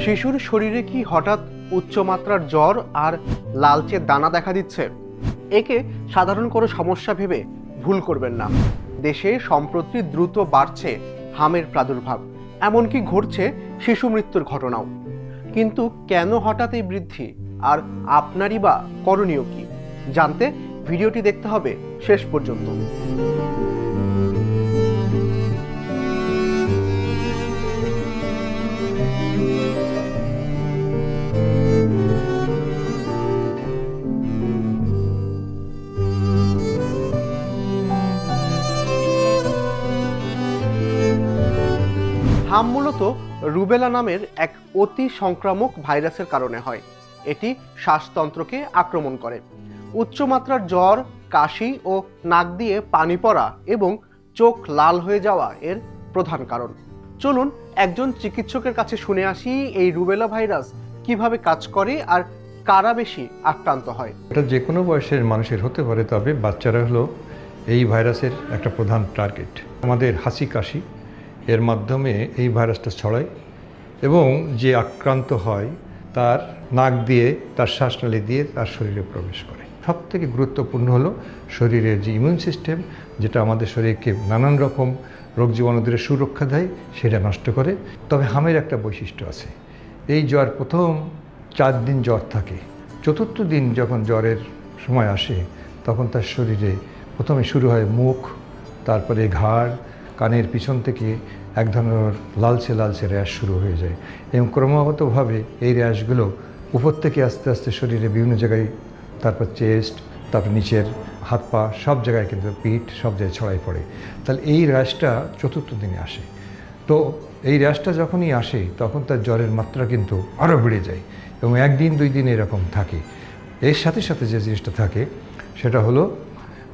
শিশুর শরীরে কি হঠাৎ উচ্চমাত্রার জ্বর আর লালচে দানা দেখা দিচ্ছে? একে সাধারণ কোনো সমস্যা ভেবে ভুল করবেন না। দেশে সম্প্রতি দ্রুত বাড়ছে হামের প্রাদুর্ভাব, এমনকি ঘটছে শিশু মৃত্যুর ঘটনাও। কিন্তু কেন হঠাৎ এই বৃদ্ধি, আর আপনারই বা করণীয় কি, জানতে ভিডিওটি দেখতে হবে শেষ পর্যন্ত। হাম মূলত রুবেলা নামের এক অতি সংক্রামক ভাইরাসের কারণে হয়। এটি শ্বাসতন্ত্রকে আক্রমণ করে। উচ্চমাত্রার জ্বর, কাশি ও নাক দিয়ে পানি পড়া এবং চোখ লাল হয়ে যাওয়া এর প্রধান কারণ। চলুন একজন চিকিৎসকের কাছে শুনে আসি এই রুবেলা ভাইরাস কিভাবে কাজ করে আর কারা বেশি আক্রান্ত হয়। এটা যে কোনো বয়সের মানুষের হতে পারে, তবে বাচ্চারা হলো এই ভাইরাসের একটা প্রধান টার্গেট। আমাদের হাসি কাশি এর মাধ্যমে এই ভাইরাসটা ছড়ায় এবং যে আক্রান্ত হয় তার নাক দিয়ে, তার শ্বাসনালী দিয়ে তার শরীরে প্রবেশ করে। সবথেকে গুরুত্বপূর্ণ হলো শরীরের যে ইমিউন সিস্টেম, যেটা আমাদের শরীরকে নানান রকম রোগ জীবাণুদের সুরক্ষা দেয়, সেটা নষ্ট করে। তবে হামের একটা বৈশিষ্ট্য আছে, এই জ্বর প্রথম 4 দিন জ্বর থাকে। চতুর্থ দিন যখন জ্বরের সময় আসে তখন তার শরীরে প্রথমে শুরু হয় মুখ, তারপরে ঘাড়, কানের পিছন থেকে এক ধরনের লালচে লালচে র্যাশ শুরু হয়ে যায় এবং ক্রমাগতভাবে এই র্যাশগুলো উপর থেকে আস্তে আস্তে শরীরে বিভিন্ন জায়গায়, তারপর চেস্ট, তারপর নিচের হাত পা, সব জায়গায় কিন্তু পিঠ, সব জায়গায় ছড়াই পড়ে। তাহলে এই র্যাশটা চতুর্থ দিনে আসে। তো এই র্যাশটা যখনই আসে তখন তার জ্বরের মাত্রা কিন্তু আরও বেড়ে যায় এবং 1 দিন 2 দিন এরকম থাকে। এর সাথে সাথে যে জিনিসটা থাকে সেটা হলো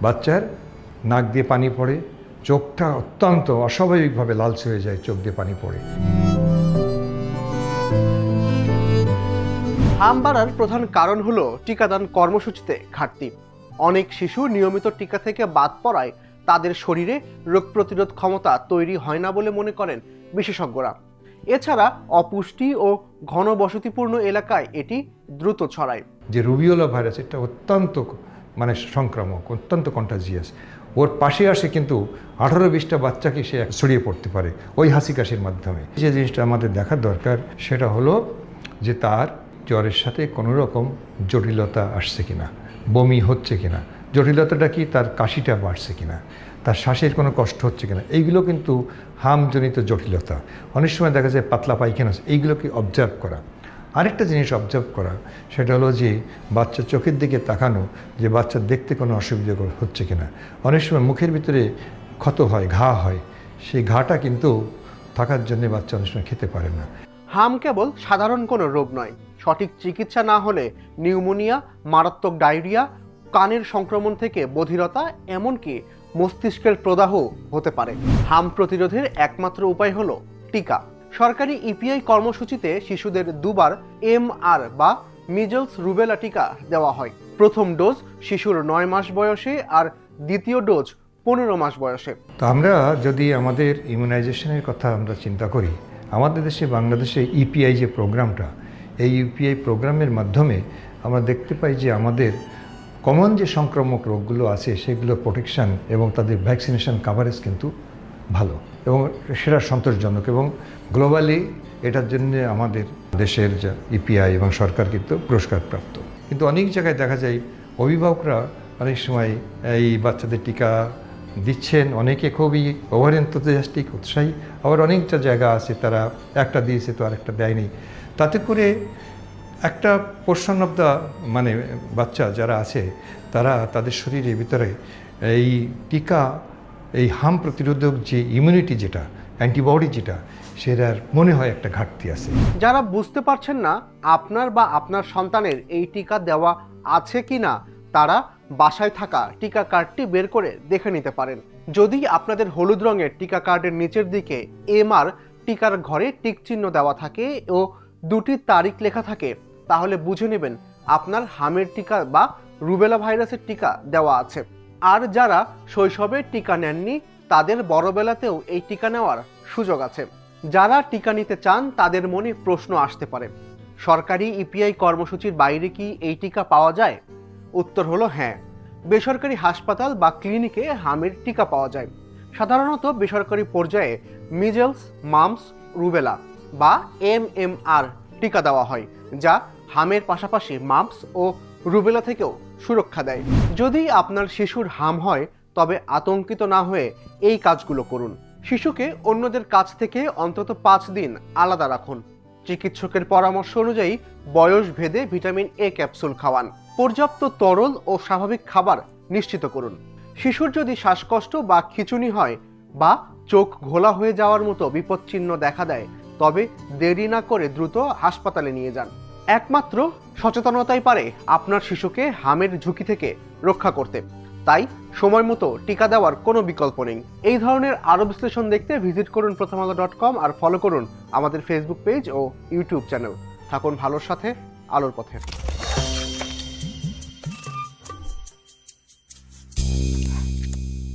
বাচ্চার নাক দিয়ে পানি পড়ে, চোখটা অত্যন্ত অস্বাভাবিকভাবে লালচে হয়ে যায়, চোখ দিয়ে পানি পড়ে। হাম বাড়ার প্রধান কারণ হলো টিকাদান কর্মসূচিতে ঘাটতি। অনেক শিশু নিয়মিত টিকা থেকে বাদ পড়ায় তাদের শরীরে রোগ প্রতিরোধ ক্ষমতা তৈরি হয় না বলে মনে করেন বিশেষজ্ঞরা। এছাড়া অপুষ্টি ও ঘনবসতিপূর্ণ এলাকায় এটি দ্রুত ছড়ায়। যে রুবিওলা ভাইরাস, এটা অত্যন্ত সংক্রামক, অত্যন্ত কন্টাজিয়াস। ওর পাশে আসে কিন্তু 18-20টা বাচ্চাকে সে ছড়িয়ে পড়তে পারে ওই হাসি কাশির মাধ্যমে। যে জিনিসটা আমাদের দেখার দরকার সেটা হলো যে তার জ্বরের সাথে কোনো রকম জটিলতা আসছে কিনা, বমি হচ্ছে কিনা, জটিলতাটা কি, তার কাশিটা বাড়ছে কিনা, তার শ্বাসের কোনো কষ্ট হচ্ছে কিনা। এইগুলো কিন্তু হামজনিত জটিলতা। অনেক সময় দেখা যায় পাতলা পায়খানা, এইগুলোকে অবজার্ভ করা। আরেকটা জিনিস অবজার্ভ করা সেটা হলো যে বাচ্চার চোখের দিকে তাকানো, যে বাচ্চার দেখতে কোনো অসুবিধা হচ্ছে কিনা। অনেক সময় মুখের ভিতরে ক্ষত হয়, ঘা হয়, সেই ঘাটা কিন্তু থাকার জন্য বাচ্চা অনেক সময় খেতে পারে না। হাম কেবল সাধারণ কোনো রোগ নয়। সঠিক চিকিৎসা না হলে নিউমোনিয়া, মারাত্মক ডায়রিয়া, কানের সংক্রমণ থেকে বধিরতা, এমনকি মস্তিষ্কের প্রদাহ হতে পারে। হাম প্রতিরোধের একমাত্র উপায় হলো টিকা। সরকারি ইপিআই কর্মসূচিতে শিশুদের 2 বার MR বা মিজলস রুবেলা টিকা দেওয়া হয়। প্রথম ডোজ শিশুর 9 মাস বয়সে আর দ্বিতীয় ডোজ 15 মাস বয়সে। তো আমরা যদি আমাদের ইমিউনাইজেশনের কথা আমরা চিন্তা করি, আমাদের দেশে, বাংলাদেশে ইপিআই যে প্রোগ্রামটা, এই ইপিআই প্রোগ্রামের মাধ্যমে আমরা দেখতে পাই যে আমাদের কমন যে সংক্রামক রোগগুলো আছে সেগুলো প্রোটেকশন এবং তাদের ভ্যাকসিনেশন কাভারেজ কিন্তু ভালো এবং সেটা সন্তোষজনক, এবং গ্লোবালি এটার জন্য আমাদের দেশের যে ইপিআই এবং সরকার কিন্তু পুরস্কার প্রাপ্ত। কিন্তু অনেক জায়গায় দেখা যায় অভিভাবকরা অনেক সময় এই বাচ্চাদের টিকা দিচ্ছেন, অনেকে খুবই ওভার এনথুজিয়াস্টিক, উৎসাহী, আবার অনেকটা জায়গা আছে তারা একটা দিয়েছে তো আরেকটা দেয়নি। তাতে করে একটা পোর্শন অফ দ্য বাচ্চা যারা আছে তারা তাদের শরীরের ভিতরে এই টিকা, এই হাম প্রতিরোধক যে ইমিউনিটি, যেটা অ্যান্টিবডি, যেটা সেটার মনে হয় একটা ঘাটতি আছে। যারা বুঝতে পারছেন না আপনার বা আপনার সন্তানের এই টিকা দেওয়া আছে কিনা, তারা বাসায় থাকা টিকা কার্ডটি বের করে দেখে নিতে পারেন। যদি আপনাদের হলুদ রঙের টিকা কার্ডের নিচের দিকে MR টিকার ঘরে টিক চিহ্ন দেওয়া থাকে ও 2টি তারিখ লেখা থাকে, তাহলে বুঝে নেবেন আপনার হামের টিকা বা রুবেলা ভাইরাসের টিকা দেওয়া আছে। আর যারা শৈশবে টিকা নেননি, তাদের বড়বেলাতেও এই টিকা নেওয়ার সুযোগ আছে। যারা টিকা নিতে চান তাদের মনে প্রশ্ন আসতে পারে, সরকারি ইপিআই কর্মসূচির বাইরে কি এই টিকা পাওয়া যায়? উত্তর হলো হ্যাঁ, বেসরকারি হাসপাতাল বা ক্লিনিকে হামের টিকা পাওয়া যায়। সাধারণত বেসরকারি পর্যায়ে মিজেলস, মাম্পস, রুবেলা বা MMR টিকা দেওয়া হয়, যা হামের পাশাপাশি মাম্পস ও রুবেলা থেকেও সুরক্ষা দেয়। যদি আপনার শিশুর হাম হয় তবে আতঙ্কিত না হয়ে এই কাজগুলো করুন। শিশুকে অন্যদের কাছ থেকে অন্তত 5 দিন আলাদা রাখুন। চিকিৎসকের পরামর্শ অনুযায়ী বয়স ভেদে ভিটামিন A ক্যাপসুল খাওয়ান। পর্যাপ্ত তরল ও স্বাভাবিক খাবার নিশ্চিত করুন। শিশুর যদি শ্বাসকষ্ট বা খিঁচুনি হয় বা চোখ ঘোলা হয়ে যাওয়ার মতো বিপদচিহ্ন দেখা দেয় তবে দেরি না করে দ্রুত হাসপাতালে নিয়ে যান। একমাত্র সচেতনতাই পারে আপনার শিশুকে হামের ঝুঁকি থেকে রক্ষা করতে। তাই সময় মতো টিকা দেওয়ার কোনো বিকল্প নেই। এই ধরনের আরও বিশ্লেষণ দেখতে ভিজিট করুন প্রথমআলো.com আর ফলো করুন আমাদের ফেসবুক পেজ ও ইউটিউব চ্যানেল। থাকুন ভালোর সাথে, আলোর পথে।